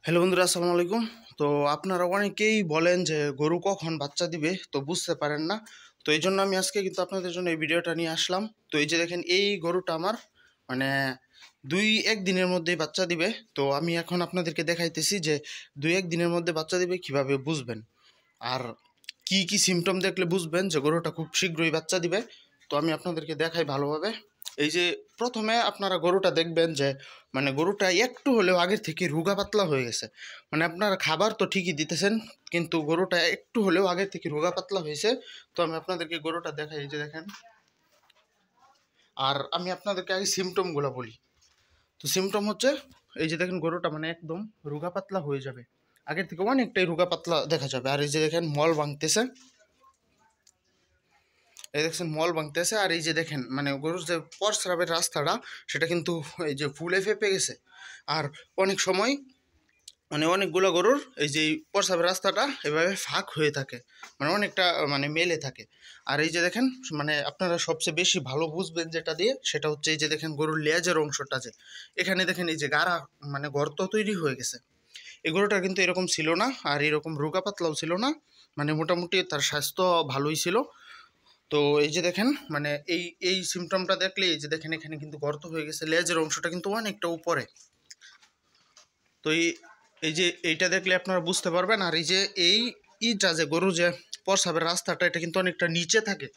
Hello বন্ধুরা, আসসালামু আলাইকুম। তো আপনারা অনেকেই বলেন যে গরু কখন বাচ্চা দিবে তো বুঝতে পারেন না। তো এই জন্য আমি আজকে কিন্তু আপনাদের জন্য এই ভিডিওটা নিয়ে আসলাম। তো এই যে দেখেন, এই গরুটা আমার মানে 2-1 দিনের মধ্যেই বাচ্চা দিবে। তো আমি এখন আপনাদেরকে দেখাইতেছি যে 2-1 দিনের মধ্যে বাচ্চা দিবে কিভাবে বুঝবেন, আর কি কি সিমটম দেখলে বুঝবেন যে গরুটা খুব শীঘ্রই বাচ্চা দিবে। তো আমি আপনাদেরকে দেখাই ভালোভাবে। এই যে প্রথমে আপনারা গরুটা দেখবেন যে গরুটা একটু হলেও আগের থেকে রোগা পাতলা হয়ে গেছে। আপনারা খাবার তো ঠিকই দিতেছেন, কিন্তু গরুটা একটু হলেও আগের থেকে রোগা পাতলা হয়েছে। তো আমি আপনাদেরকে গরুটা দেখাই, এই যে দেখেন। আর আমি আপনাদেরকে আগে সিমটমগুলো বলি। তো সিমটম হচ্ছে, এই যে দেখেন গরুটা একদম রোগা পাতলা হয়ে যাবে, আগের থেকে অনেকটাই রোগা পাতলা দেখা যাবে। আর এই যে দেখেন মল ভাঙতেছে, এই দেখছেন মল ভাঙতেছে। আর এই যে দেখেন গরুর যে প্রস্রাবের রাস্তাটা, সেটা কিন্তু এই যে ফুলে ফেপে গেছে। আর অনেক সময় অনেকগুলো গরুর এই যে প্রস্রাবের রাস্তাটা এভাবে ফাঁক হয়ে থাকে, অনেকটা মেলে থাকে। আর এই যে দেখেন আপনারা সবচেয়ে বেশি ভালো বুঝবেন যেটা দিয়ে, সেটা হচ্ছে এই যে দেখেন গরুর লেজের অংশটা, যে এখানে দেখেন এই যে গাড়া গর্ত তৈরি হয়ে গেছে। এই গরুটা কিন্তু এরকম ছিল না, আর এরকম রোগা পাতলাও ছিল না, মোটামুটি তার স্বাস্থ্য ভালোই ছিল। তো এই যে দেখেন এই এই সিমটমটা দেখলে, এই যে দেখেন এখানে কিন্তু গর্ত হয়ে গেছে, লেজের অংশটা কিন্তু অনেকটা উপরে। তো এই যে এইটা দেখলে আপনারা বুঝতে পারবেন। আর এই যে এইটা যে গরু যে প্রস্রাবের রাস্তাটা, এটা কিন্তু অনেকটা নিচে থাকে।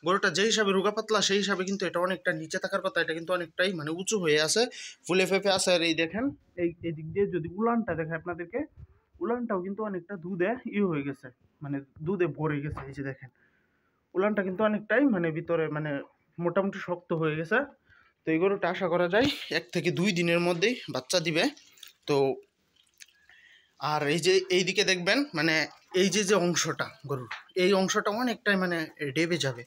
গরুটা যে হিসাবে রোগা পাতলা, সেই হিসাবে কিন্তু এটা অনেকটা নিচে থাকার কথা। এটা কিন্তু অনেকটাই উঁচু হয়ে আছে, ফুলে ফেপে আছে। আর এই দেখেন এই দিক দিয়ে যদি উলানটা দেখে আপনাদেরকে, উলানটাও কিন্তু অনেকটা দুধে হয়ে গেছে, দুধে ভরে গেছে। এই যে দেখেন উলানটা কিন্তু অনেকটাই ভিতরে মোটামুটি শক্ত হয়ে গেছে। তো এই গরুটা আশা করা যায় 1 থেকে 2 দিনের মধ্যেই বাচ্চা দিবে। তো আর এই যে এইদিকে দেখবেন এই যে যে অংশটা গরুর, এই অংশটা অনেকটাই ডেবে যাবে।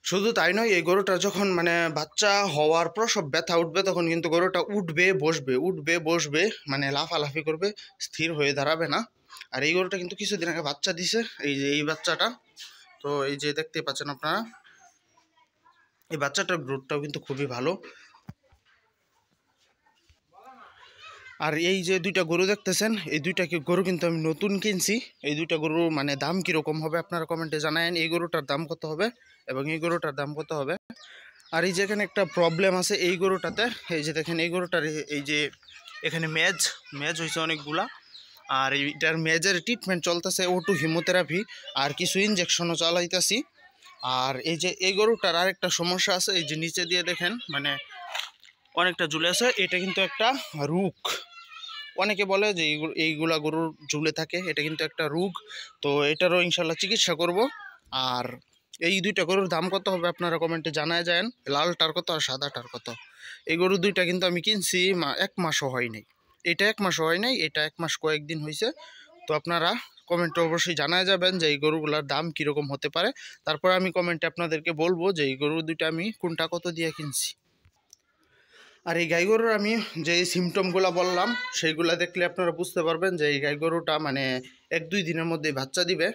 শুধু তাই নয়, এই গরুটা যখন বাচ্চা হওয়ার প্রসব ব্যথা উঠবে, তখন কিন্তু গরুটা উঠবে বসবে, উঠবে বসবে, লাফালাফি করবে, স্থির হয়ে দাঁড়াবে না। আর এই গরুটা কিন্তু কিছুদিন আগে বাচ্চা দিছে, এই যে এই বাচ্চাটা। তো এই যে দেখতে পাচ্ছেন আপনারা, এই বাচ্চাটার গ্রোথটাও কিন্তু খুবই ভালো। আর এই যে দুইটা গরু দেখতেছেন, এই দুইটা গরু কিন্তু আমি নতুন কিনছি। এই দুইটা গরু দাম কীরকম হবে আপনারা কমেন্টে জানায়েন। এই গরুটার দাম কত হবে এবং এই গরুটার দাম কত হবে। আর এই যে এখানে একটা প্রবলেম আছে এই গরুটাতে, এই যে দেখেন এই গরুটার এই যে এখানে মেজ হয়েছে অনেকগুলা। আর এইটার মেজের ট্রিটমেন্ট চলতেছে, O2 হিমোথেরাপি, আর কিছু ইঞ্জেকশনও চালাইতেছি। আর এই যে এই গরুটার আরেকটা সমস্যা আছে, এই যে নিচে দিয়ে দেখেন অনেকটা ঝুলে আছে। এটা কিন্তু একটা রোগ। অনেকে বলে যে এইগুলা গরুর ঝুলে থাকে, এটা কিন্তু একটা রোগ। তো এটারও ইনশাল্লাহ চিকিৎসা করব। আর এই দুইটা গরুর দাম কত হবে আপনারা কমেন্টে জানায় যান, লালটার কত আর সাদাটার কত। এই গরু দুইটা কিন্তু আমি কিনছি 1 মাসও হয় নাই, এটা 1 মাসও হয় নাই, এটা 1 মাস কয়েকদিন হয়েছে। তো আপনারা কমেন্টে অবশ্যই জানায় যাবেন যে এই গরুগুলার দাম কীরকম হতে পারে। তারপর আমি কমেন্টে আপনাদেরকে বলবো যে এই গরু দুইটা আমি কোনটা কত দিয়ে কিনছি। আর এই গাই গরুর আমি যে সিমটমগুলো বললাম, সেইগুলো দেখলে আপনারা বুঝতে পারবেন যে এই গাই গরুটা 1-2 দিনের মধ্যে বাচ্চা দিবে।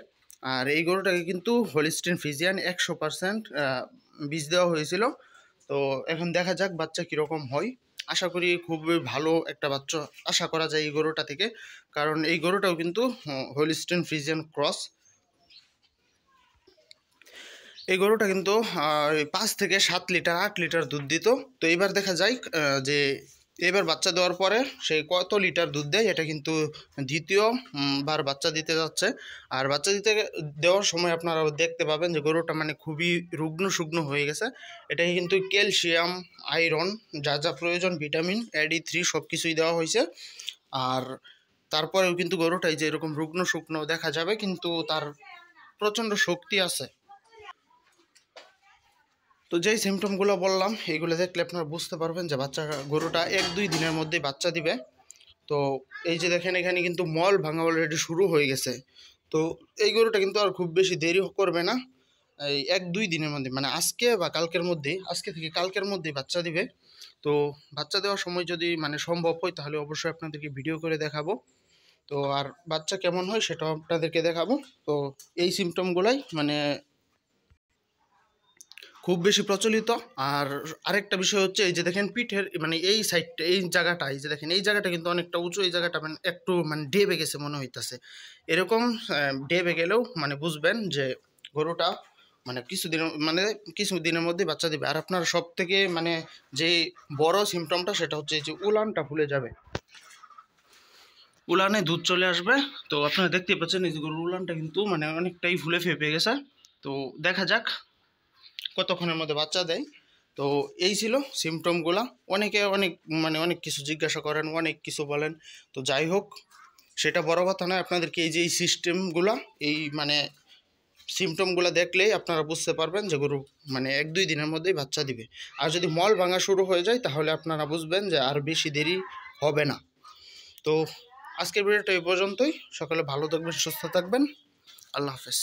আর এই গরুটাকে কিন্তু হলিস্টিন ফ্রিজিয়ান 100% বীজ দেওয়া হয়েছিল। তো এখন দেখা যাক বাচ্চা কীরকম হয়। আশা করি খুবই ভালো একটা বাচ্চা আশা করা যায় এই গরুটা থেকে, কারণ এই গরুটাও কিন্তু হলিস্টিন ফ্রিজিয়ান ক্রস। এই গরুটা কিন্তু 5 থেকে 7 লিটার 8 লিটার দুধ দিত। তো এবার দেখা যায় যে এবার বাচ্চা দেওয়ার পরে সে কত লিটার দুধ দেয়, এটা কিন্তু দ্বিতীয় বার বাচ্চা দিতে যাচ্ছে। আর বাচ্চা দেওয়ার সময় আপনারা দেখতে পাবেন যে গরুটা খুবই রুগ্ন শুগ্ন হয়ে গেছে। এটাকে কিন্তু ক্যালসিয়াম, আয়রন, যা যা প্রয়োজন, ভিটামিন AD3 সব কিছুই দেওয়া হয়েছে। আর তারপরেও কিন্তু গরুটাই যে এরকম রুগ্ন শুকনো দেখা যাবে, কিন্তু তার প্রচণ্ড শক্তি আছে। তো যেই সিমটমগুলো বললাম, এইগুলো দেখলে আপনারা বুঝতে পারবেন যে গরুটা 1-2 দিনের মধ্যে বাচ্চা দিবে। তো এই যে দেখেন এখানে কিন্তু মল ভাঙা অলরেডি শুরু হয়ে গেছে। তো এই গরুটা কিন্তু আর খুব বেশি দেরি করবে না, এই 1-2 দিনের মধ্যে আজকে বা কালকের মধ্যেই, আজকে থেকে কালকের মধ্যেই বাচ্চা দিবে। তো বাচ্চা দেওয়ার সময় যদি সম্ভব হয়, তাহলে অবশ্যই আপনাদেরকে ভিডিও করে দেখাবো। তো আর বাচ্চা কেমন হয় সেটাও আপনাদেরকে দেখাবো। তো এই সিমটমগুলাই খুব বেশি প্রচলিত। আর আরেকটা বিষয় হচ্ছে এই যে দেখেন পিঠের মানে এই সাইডটা, এই জায়গাটা, এই যে দেখেন এই জায়গাটা কিন্তু অনেকটা উঁচু, এই জায়গাটা মানে একটু মানে ডেবে গেছে মনে হইতেছে। এরকম ডেবে গেলেও মানে বুঝবেন যে গরুটা মানে কিছুদিনের মধ্যে বাচ্চা দিবে। আর আপনার সব থেকে মানে যে বড় সিমটমটা সেটা হচ্ছে এই যে উলানটা ফুলে যাবে, উলানে দুধ চলে আসবে। তো আপনারা দেখতে পাচ্ছেন এই যে গরুর উলানটা কিন্তু মানে অনেকটাই ফুলে ফেপে গেছে। তো দেখা যাক কতক্ষণের মধ্যে বাচ্চা দেয়। তো এই ছিল সিমটমগুলা। অনেকে অনেক কিছু জিজ্ঞাসা করেন, অনেক কিছু বলেন। তো যাই হোক, সেটা বড় কথা নয়। আপনাদেরকে এই যে এই সিস্টেমগুলা, এই মানে সিমটমগুলো দেখলেই আপনারা বুঝতে পারবেন যে গরু মানে 1-2 দিনের মধ্যেই বাচ্চা দিবে। আর যদি মল ভাঙা শুরু হয়ে যায় তাহলে আপনারা বুঝবেন যে আর বেশি দেরি হবে না। তো আজকের ভিডিওটা এই পর্যন্তই। সকলে ভালো থাকবেন, সুস্থ থাকবেন। আল্লাহ হাফেজ।